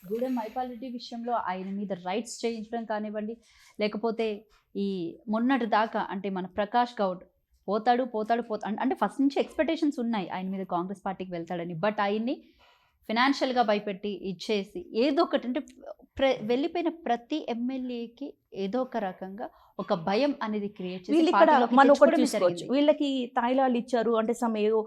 గూడెం మైపాలిటీ విషయంలో ఆయన మీద రైట్స్ చేయించడం కానివ్వండి, లేకపోతే ఈ మొన్నటి దాకా అంటే మన ప్రకాష్ గౌడ్ పోతాడు, పోతాడు, అంటే ఫస్ట్ నుంచి ఎక్స్‌పెక్టేషన్స్ ఉన్నాయి ఆయన మీద కాంగ్రెస్ పార్టీకి వెళ్తాడని. బట్ ఆయన్ని ఫినాన్షియల్‌గా భయపెట్టి ఇచ్చేసి ఏదో ఒకటి అంటే వెళ్ళిపోయిన ప్రతి ఎమ్మెల్యేకి ఏదో ఒక రకంగా ఒక భయం అనేది క్రియేట్ చేసి వీళ్ళు ఇక్కడ పార్టీలోకి మనం ఒకటి తెచ్చుకోవడమే చూసుకోవచ్చు. జరిగింది. వీళ్ళకి తాయిలాలు ఇచ్చారు అంటే ఏదో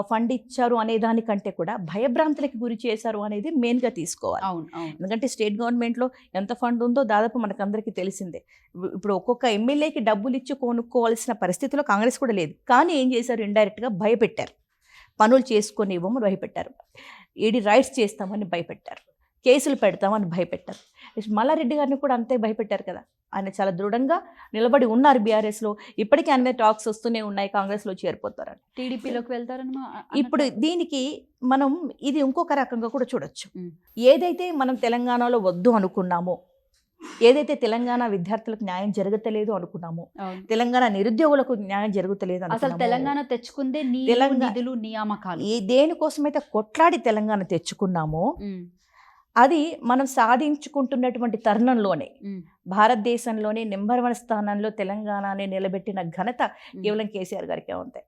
ఫండ్ ఇచ్చారు అనే దానికంటే కూడా భయభ్రాంతులకి గురి చేశారు అనేది మెయిన్‌గా తీసుకోవాలి. అవును. అవును. ఎందుకంటే స్టేట్ గవర్నమెంట్‌లో ఎంత ఫండ్ ఉందో దాదాపు మనకందరికీ తెలిసిందే. ఇప్పుడు ఒక్కొక్క ఎమ్మెల్యేకి డబ్బులిచ్చి కొనుక్కోవాల్సిన పరిస్థితిలో కాంగ్రెస్ కూడా లేదు. కానీ ఏం చేశారు, ఇండైరెక్ట్‌గా భయపెట్టారు. పనులు చేసుకొనివ్వమని భయపెట్టారు. ఈడీ రైట్స్ చేస్తామని భయపెట్టారు. కేసులు పెడతామని భయపెట్టారు. మల్లారెడ్డి గారిని కూడా అంతే భయపెట్టారు కదా. ఆయన చాలా దృఢంగా నిలబడి ఉన్నారు బీఆర్ఎస్‌లో. ఇప్పటికీ అన్ని టాక్స్ వస్తూనే ఉన్నాయి కాంగ్రెస్‌లో చేరిపోతారని. టీడీపీలోకి వెళ్తారని ఇప్పుడు దీనికి మనం ఇది ఇంకొక రకంగా కూడా చూడొచ్చు. ఉమ్. ఏదైతే మనం తెలంగాణలో వద్దు అనుకున్నామో, ఏదైతే తెలంగాణ విద్యార్థులకు న్యాయం జరగతలేదు అనుకున్నామో, అవును. తెలంగాణ నిరుద్యోగులకు న్యాయం జరుగుతలేదు అసలు అనుకున్నామో, తెలంగాణ తెచ్చుకుందే నిధులు నియామకాలు. దేనికోసమైతే కొట్లాడి తెలంగాణ తెచ్చుకున్నామో ఉమ్. అది మనం సాధించుకుంటున్నటువంటి తరుణంలోనే ఉమ్. భారతదేశంలోనే నెంబర్ 1 స్థానంలో తెలంగాణని నిలబెట్టిన ఘనత కేవలం కేసీఆర్ గారికే ఉంది.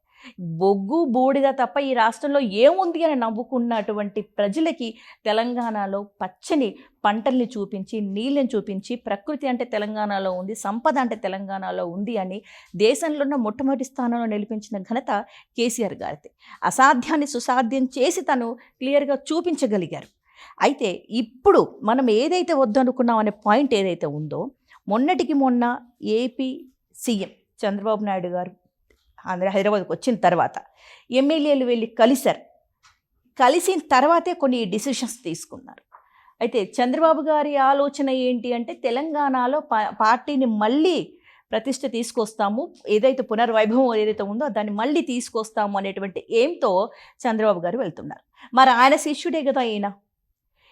బొగ్గు బూడిద తప్ప ఈ రాష్ట్రంలో ఏముంది అని నవ్వుకున్నటువంటి ప్రజలకి తెలంగాణలో పచ్చని పంటల్ని చూపించి, నీళ్ళని చూపించి, ప్రకృతి అంటే తెలంగాణలో ఉంది, సంపద అంటే తెలంగాణలో ఉంది అని దేశంలో ఉన్న మొట్టమొదటి స్థానంలో నిలిపించిన ఘనత కేసీఆర్ గారిది. అసాధ్యాన్ని సుసాధ్యం చేసి తను క్లియర్గా చూపించగలిగారు. అయితే ఇప్పుడు మనం ఏదైతే వద్దనుకున్నాం అనే పాయింట్ ఏదైతే ఉందో, మొన్నటికి మొన్న ఏపీ సీఎం చంద్రబాబు నాయుడు గారు హైదరాబాద్కి వచ్చిన తర్వాత ఎమ్మెల్యేలు వెళ్ళి కలిశారు. కలిసిన తర్వాతే కొన్ని డిసిషన్స్ తీసుకున్నారు. అయితే చంద్రబాబు గారి ఆలోచన ఏంటి అంటే తెలంగాణలో పార్టీని మళ్ళీ ప్రతిష్ట తీసుకొస్తాము, ఏదైతే పునర్వైభవం ఏదైతే ఉందో దాన్ని మళ్ళీ తీసుకొస్తాము అనేటువంటి ఎయిమ్తో చంద్రబాబు గారు వెళ్తున్నారు. మరి ఆయన శిష్యుడే కదా ఈయన.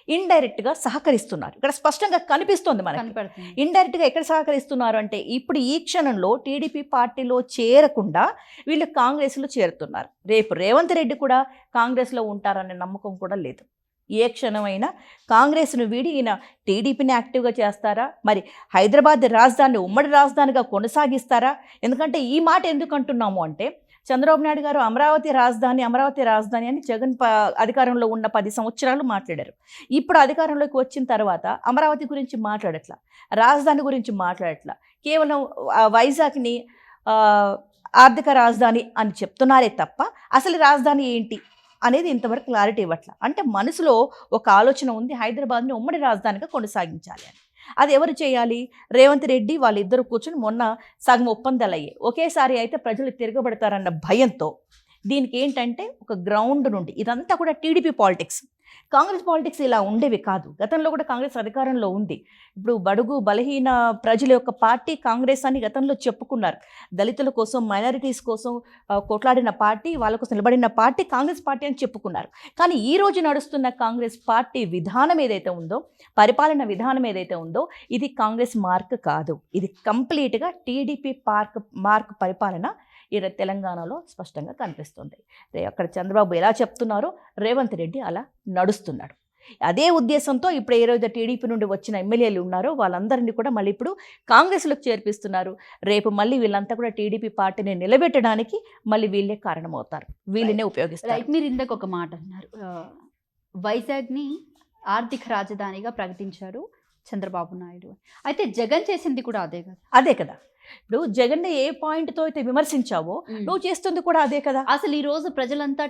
ఇండైరెక్ట్గా సహకరిస్తున్నారు. ఇక్కడ స్పష్టంగా కనిపిస్తోంది మనకి. ఇండైరెక్ట్గా ఎక్కడ సహకరిస్తున్నారు అంటే ఇప్పుడు ఈ క్షణంలో టీడీపీ పార్టీలో చేరకుండా వీళ్ళు కాంగ్రెస్లో చేరుతున్నారు. రేపు రేవంత్ రెడ్డి కూడా కాంగ్రెస్లో ఉంటారనే నమ్మకం కూడా లేదు. ఏ క్షణమైనా కాంగ్రెస్ను వీడి ఈయన టీడీపీని యాక్టివ్గా చేస్తారా, మరి హైదరాబాద్ రాజధానిని ఉమ్మడి రాజధానిగా కొనసాగిస్తారా? ఎందుకంటే ఈ మాట ఎందుకు అంటున్నాము అంటే చంద్రబాబు నాయుడు గారు అమరావతి రాజధాని అని జగన్ అధికారంలో ఉన్న 10 సంవత్సరాలు మాట్లాడారు. ఇప్పుడు అధికారంలోకి వచ్చిన తర్వాత అమరావతి గురించి మాట్లాడట్లా, రాజధాని గురించి మాట్లాడట్లా, కేవలం వైజాగ్ని ఆర్థిక రాజధాని అని చెప్తున్నారే తప్ప అసలు రాజధాని ఏంటి అనేది ఇంతవరకు క్లారిటీ ఇవ్వట్లా. అంటే మనసులో ఒక ఆలోచన ఉంది, హైదరాబాద్ని ఉమ్మడి రాజధానిగా కొనసాగించాలి అని. అది ఎవరు చేయాలి? రేవంత్ రెడ్డి వాళ్ళిద్దరు కూర్చొని మొన్న సగం ఒప్పందాలు అయ్యాయి. ఒకేసారి అయితే ప్రజలు తిరగబడతారన్న భయంతో దీనికి ఏంటంటే ఒక గ్రౌండ్ నుండి ఇదంతా కూడా టీడీపీ పాలిటిక్స్. కాంగ్రెస్ పాలిటిక్స్ ఇలా ఉండేవి కాదు. గతంలో కూడా కాంగ్రెస్ అధికారంలో ఉంది. ఇప్పుడు బడుగు బలహీన ప్రజల యొక్క పార్టీ కాంగ్రెస్ అని గతంలో చెప్పుకున్నారు. దళితుల కోసం, మైనారిటీస్ కోసం కొట్లాడిన పార్టీ, వాళ్ళ కోసం నిలబడిన పార్టీ కాంగ్రెస్ పార్టీ అని చెప్పుకున్నారు. కానీ ఈ రోజు నడుస్తున్న కాంగ్రెస్ పార్టీ విధానం ఏదైతే ఉందో, పరిపాలన విధానం ఏదైతే ఉందో, ఇది కాంగ్రెస్ మార్క్ కాదు. ఇది కంప్లీట్గా టీడీపీ మార్క్ పరిపాలన తెలంగాణలో స్పష్టంగా కనిపిస్తుంది. అక్కడ చంద్రబాబు ఎలా చెప్తున్నారో రేవంత్ రెడ్డి అలా నడుస్తున్నాడు. అదే ఉద్దేశంతో ఇప్పుడు ఏ రోజు టీడీపీ నుండి వచ్చిన ఎమ్మెల్యేలు ఉన్నారో వాళ్ళందరినీ కూడా మళ్ళీ ఇప్పుడు కాంగ్రెస్లోకి చేర్పిస్తున్నారు. రేపు మళ్ళీ వీళ్ళంతా కూడా టీడీపీ పార్టీని నిలబెట్టడానికి మళ్ళీ వీళ్ళే కారణమవుతారు, వీళ్ళనే ఉపయోగిస్తారు. మీరు ఇందాక ఒక మాట అన్నారు, వైజాగ్ని ఆర్థిక రాజధానిగా ప్రకటించారు చంద్రబాబు నాయుడు. అయితే జగన్ చేసింది కూడా అదే కదా. ఇప్పుడు జగన్ ఏ పాయింట్తో అయితే విమర్శించావో నువ్వు చేస్తుంది కూడా అదే కదా. అసలు ఈ రోజు ప్రజలంతా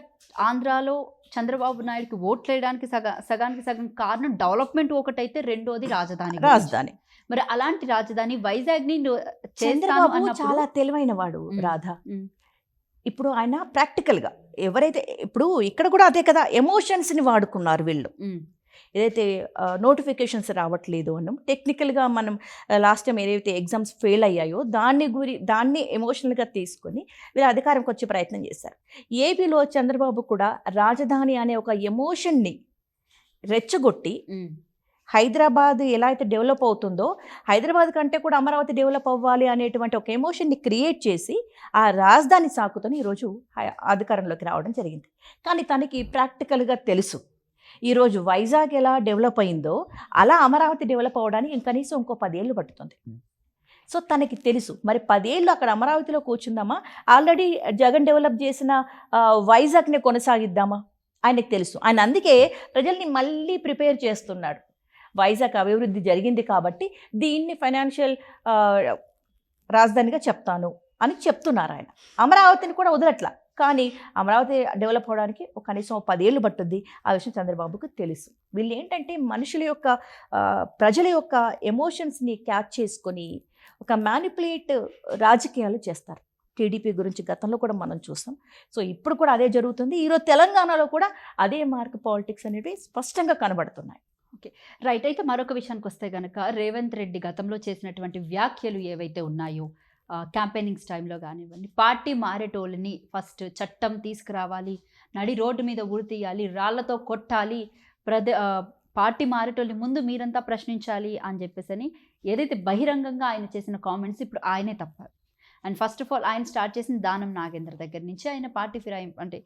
ఆంధ్రాలో చంద్రబాబు నాయుడుకి ఓట్లు వేయడానికి సగానికి సగం కారణం డెవలప్మెంట్ ఒకటైతే, రెండోది రాజధాని. మరి అలాంటి రాజధాని వైజాగ్ని చంద్రబాబు చాలా తెలివైన వాడు రాధా. ఇప్పుడు ఆయన ప్రాక్టికల్గా ఎవరైతే ఇప్పుడు ఇక్కడ కూడా అదే కదా, ఎమోషన్స్ని వాడుకున్నారు వీళ్ళు. ఏదైతే నోటిఫికేషన్స్ రావట్లేదు అన్నాం, టెక్నికల్గా మనం లాస్ట్ టైం ఏదైతే ఎగ్జామ్స్ ఫెయిల్ అయ్యాయో దాన్ని ఎమోషనల్గా తీసుకొని వీళ్ళు అధికారంకి వచ్చే ప్రయత్నం చేశారు. ఏపీలో చంద్రబాబు కూడా రాజధాని అనే ఒక ఎమోషన్ని రెచ్చగొట్టి హైదరాబాద్ ఎలా అయితే డెవలప్ అవుతుందో హైదరాబాద్ కంటే కూడా అమరావతి డెవలప్ అవ్వాలి అనేటువంటి ఒక ఎమోషన్ని క్రియేట్ చేసి ఆ రాజధాని సాకుతోని ఈరోజు అధికారంలోకి రావడం జరిగింది. కానీ తనకి ప్రాక్టికల్గా తెలుసు ఈరోజు వైజాగ్ ఎలా డెవలప్ అయిందో అలా అమరావతి డెవలప్ అవ్వడానికి కనీసం ఇంకో 10 ఏళ్ళు పట్టుతుంది. సో తనకి తెలుసు, మరి 10 ఏళ్ళు అక్కడ అమరావతిలో కూర్చుందామా, ఆల్రెడీ జగన్ డెవలప్ చేసిన వైజాగ్ని కొనసాగిద్దామా, ఆయనకు తెలుసు. ఆయన అందుకే ప్రజల్ని మళ్ళీ ప్రిపేర్ చేస్తున్నాడు. వైజాగ్ అభివృద్ధి జరిగింది కాబట్టి దీన్ని ఫైనాన్షియల్ రాజధానిగా చెప్తాను అని చెప్తున్నారు ఆయన. అమరావతిని కూడా వదలట్లా, కానీ అమరావతి డెవలప్ అవడానికి కనీసం 10 ఏళ్ళు పట్టుద్ది. ఆ విషయం చంద్రబాబుకు తెలుసు. వీళ్ళు ఏంటంటే మనుషుల యొక్క ప్రజల యొక్క ఎమోషన్స్ని క్యాచ్ చేసుకొని ఒక మ్యానిపులేట్ రాజకీయాలు చేస్తారు. టీడీపీ గురించి గతంలో కూడా మనం చూస్తాం. సో ఇప్పుడు కూడా అదే జరుగుతుంది. ఈరోజు తెలంగాణలో కూడా అదే మార్క్ పాలిటిక్స్ అనేవి స్పష్టంగా కనబడుతున్నాయి. Okay, right. అయితే మరొక విషయానికి వస్తే కనుక రేవంత్ రెడ్డి గతంలో చేసినటువంటి వ్యాఖ్యలు ఏవైతే ఉన్నాయో క్యాంపెయినింగ్స్ టైంలో కానివ్వండి, పార్టీ మారేటోళ్ళని ఫస్ట్ చట్టం తీసుకురావాలి, నడి రోడ్డు మీద ఉరి తీయాలి, రాళ్లతో కొట్టాలి, పార్టీ మారేటోళ్ళని ముందు మీరంతా ప్రశ్నించాలి అని చెప్పేసి ఏదైతే బహిరంగంగా ఆయన చేసిన కామెంట్స్ ఇప్పుడు ఆయనే తప్పారు. అండ్ ఫస్ట్ ఆఫ్ ఆల్ ఆయన స్టార్ట్ చేసిన దానం నాగేంద్ర దగ్గర నుంచి ఆయన పార్టీ ఫిరాయింపు అంటే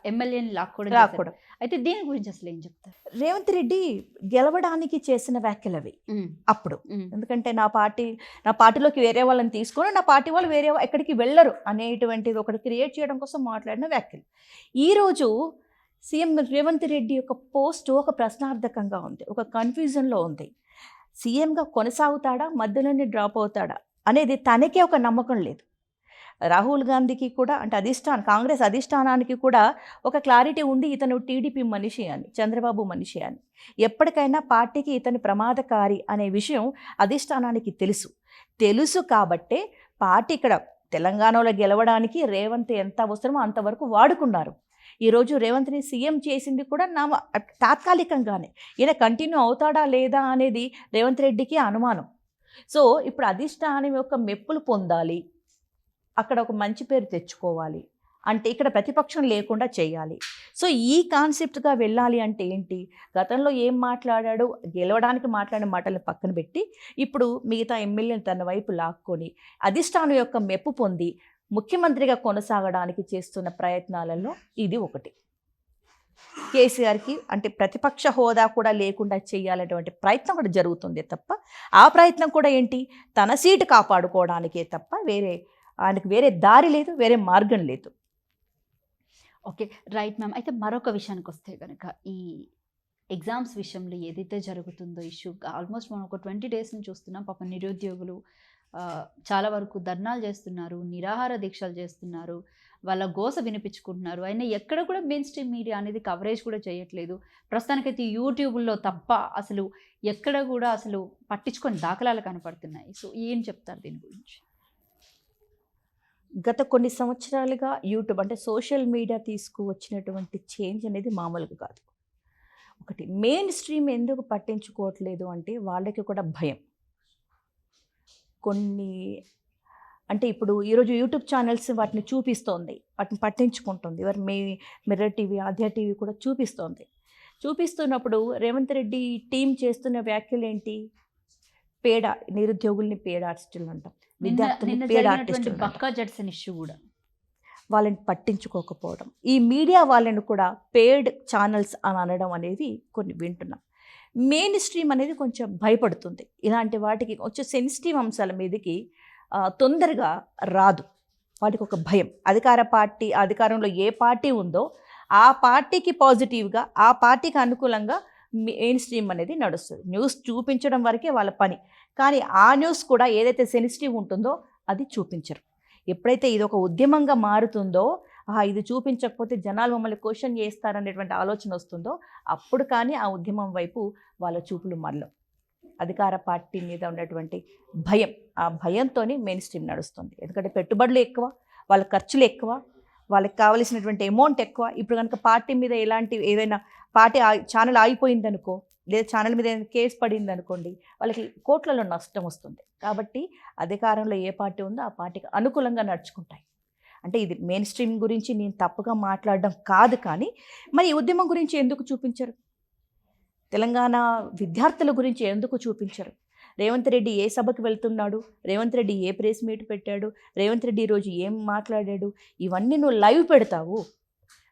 ఎమ్మెల్యేని లాక్కోవడం. అయితే దీని గురించి అసలు ఏం చెప్తారు? రేవంత్ రెడ్డి గెలవడానికి చేసిన వ్యాఖ్యలు అవి అప్పుడు. ఎందుకంటే నా పార్టీలోకి వేరే వాళ్ళని తీసుకొని నా పార్టీ వాళ్ళు వేరే ఎక్కడికి వెళ్ళరు అనేటువంటిది ఒకటి క్రియేట్ చేయడం కోసం మాట్లాడిన వ్యాఖ్యలు. ఈరోజు సీఎం రేవంత్ రెడ్డి యొక్క పోస్ట్ ఒక ప్రశ్నార్థకంగా ఉంది, ఒక కన్ఫ్యూజన్లో ఉంది. సీఎంగా కొనసాగుతాడా, మధ్యలోనే డ్రాప్ అవుతాడా అనేది తనకే ఒక నమ్మకం లేదు. రాహుల్ గాంధీకి కూడా అంటే కాంగ్రెస్ అధిష్టానానికి కూడా ఒక క్లారిటీ ఉంది, ఇతను టీడీపీ మనిషి అని, చంద్రబాబు మనిషి అని. ఎప్పటికైనా పార్టీకి ఇతను ప్రమాదకారి అనే విషయం అధిష్టానానికి తెలుసు కాబట్టే పార్టీ ఇక్కడ తెలంగాణలో గెలవడానికి రేవంత్ ఎంత అవసరమో అంతవరకు వాడుకున్నారు. ఈరోజు రేవంత్ని సీఎం చేసింది కూడా తాత్కాలికంగానే. ఈయన కంటిన్యూ అవుతాడా లేదా అనేది రేవంత్ రెడ్డికి అనుమానం. సో ఇప్పుడు అధిష్టానం యొక్క మెప్పులు పొందాలి, అక్కడ ఒక మంచి పేరు తెచ్చుకోవాలి అంటే ఇక్కడ ప్రతిపక్షం లేకుండా చేయాలి. సో ఈ కాన్సెప్ట్గా వెళ్ళాలి అంటే ఏంటి, గతంలో ఏం మాట్లాడాడు, గెలవడానికి మాట్లాడిన మాటలను పక్కన పెట్టి ఇప్పుడు మిగతా ఎమ్మెల్యేని తన వైపు లాక్కొని అధిష్టానం యొక్క మెప్పు పొంది ముఖ్యమంత్రిగా కొనసాగడానికి చేస్తున్న ప్రయత్నాలలో ఇది ఒకటి. కేసీఆర్కి అంటే ప్రతిపక్ష హోదా కూడా లేకుండా చేయాలనేటువంటి ప్రయత్నం కూడా జరుగుతుంది తప్ప, ఆ ప్రయత్నం కూడా ఏంటి, తన సీటు కాపాడుకోవడానికే తప్ప ఆయనకు వేరే దారి లేదు, వేరే మార్గం లేదు. Okay, right ma'am. అయితే మరొక విషయానికి వస్తే కనుక ఈ ఎగ్జామ్స్ విషయంలో ఏదైతే జరుగుతుందో ఇష్యూ, ఆల్మోస్ట్ మనం ఒక 20 days నుంచి చూస్తున్నాం. పాపం నిరుద్యోగులు చాలా వరకు ధర్నాలు చేస్తున్నారు, నిరాహార దీక్షలు చేస్తున్నారు, వాళ్ళ గోస వినిపించుకుంటున్నారు. అయినా ఎక్కడ కూడా మెయిన్ స్ట్రీమ్ మీడియా అనేది కవరేజ్ కూడా చేయట్లేదు. ప్రస్తుతానికైతే యూట్యూబ్లో తప్ప అసలు ఎక్కడ కూడా అసలు పట్టించుకొని దాఖలాలు కనపడుతున్నాయి. సో ఏం చెప్తారు దీని గురించి? గత కొన్ని సంవత్సరాలుగా యూట్యూబ్ అంటే సోషల్ మీడియా తీసుకువచ్చినటువంటి చేంజ్ అనేది మామూలుగా కాదు. ఒకటి, మెయిన్ స్ట్రీమ్ ఎందుకు పట్టించుకోవట్లేదు అంటే వాళ్ళకి కూడా భయం. కొన్ని అంటే ఇప్పుడు ఈరోజు యూట్యూబ్ ఛానల్స్ వాటిని చూపిస్తోంది, వాటిని పట్టించుకుంటుంది. మిర్రర్ టీవీ, ఆద్య టీవీ కూడా చూపిస్తున్నప్పుడు రేవంత్ రెడ్డి టీం చేస్తున్న వ్యాఖ్యలు ఏంటి, నిరుద్యోగుల్ని పేడ ఆర్టిస్టులు అంటాం, విద్యార్థుల్ని పేడ ఆర్టిస్టులు, పక్కా జడ్సన్ ఇష్యూ కూడా వాళ్ళని పట్టించుకోకపోవడం, ఈ మీడియా వాళ్ళని కూడా పేడ్ ఛానల్స్ అని అనడం అనేది కొన్ని వింటున్నాం. మెయిన్ స్ట్రీమ్ అనేది కొంచెం భయపడుతుంది ఇలాంటి వాటికి, కొంచెం సెన్సిటివ్ అంశాల మీదకి తొందరగా రాదు. వాటికి ఒక భయం. అధికారంలో ఏ పార్టీ ఉందో ఆ పార్టీకి పాజిటివ్గా, ఆ పార్టీకి అనుకూలంగా మెయిన్ స్ట్రీమ్ అనేది నడుస్తుంది. న్యూస్ చూపించడం వరకే వాళ్ళ పని, కానీ ఆ న్యూస్ కూడా ఏదైతే సెన్సిటివ్ ఉంటుందో అది చూపించరు. ఎప్పుడైతే ఇది ఒక ఉద్యమంగా మారుతుందో, ఇది చూపించకపోతే జనాలు మమ్మల్ని క్వశ్చన్ చేస్తారనేటువంటి ఆలోచన వస్తుందో అప్పుడు కానీ ఆ ఉద్యమం వైపు వాళ్ళ చూపులు మరలవు. అధికార పార్టీ మీద ఉన్నటువంటి భయం, ఆ భయంతోనే మెయిన్ స్ట్రీమ్ నడుస్తుంది. ఎందుకంటే పెట్టుబడులు ఎక్కువ, వాళ్ళ ఖర్చులు ఎక్కువ, వాళ్ళకి కావలసినటువంటి అమౌంట్ ఎక్కువ. ఇప్పుడు కనుక పార్టీ మీద ఏదైనా పార్టీ ఛానల్ ఆగిపోయిందనుకో, లేదా ఛానల్ మీద ఏదైనా కేసు పడింది అనుకోండి, వాళ్ళకి కోట్లలో నష్టం వస్తుంది. కాబట్టి అధికారంలో ఏ పార్టీ ఉందో ఆ పార్టీకి అనుకూలంగా నడుచుకుంటాయి. అంటే ఇది మెయిన్ స్ట్రీమ్ గురించి నేను తప్పుగా మాట్లాడడం కాదు, కానీ మరి ఈ ఉద్యమం గురించి ఎందుకు చూపించరు? తెలంగాణ విద్యార్థుల గురించి ఎందుకు చూపించరు? రేవంత్ రెడ్డి ఏ సభకు వెళ్తున్నాడు, రేవంత్ రెడ్డి ఏ ప్రెస్ మీట్ పెట్టాడు, రేవంత్ రెడ్డి ఈరోజు ఏం మాట్లాడాడు, ఇవన్నీ నువ్వు లైవ్ పెడతావు.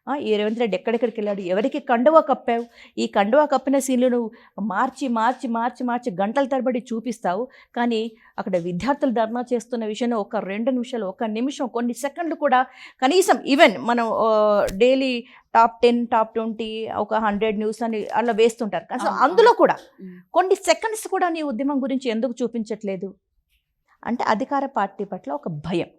ఈ రేవంత్ రెడ్డి ఎక్కడెక్కడికి వెళ్ళాడు, ఎవరికి కండువా కప్పావు, ఈ కండువా కప్పిన సీన్లు నువ్వు మార్చి మార్చి మార్చి మార్చి గంటల తరబడి చూపిస్తావు. కానీ అక్కడ విద్యార్థులు ధర్నా చేస్తున్న విషయంలో ఒక 2 నిమిషాలు, 1 నిమిషం, కొన్ని సెకండ్లు కూడా కనీసం ఈవెన్ మనం డైలీ టాప్ 10 టాప్ 20 ఒక 100 న్యూస్ అని అలా వేస్తుంటారు. కానీ అందులో కూడా కొన్ని సెకండ్స్ కూడా నీ ఉద్యమం గురించి ఎందుకు చూపించట్లేదు అంటే అధికార పార్టీ పట్ల ఒక భయం.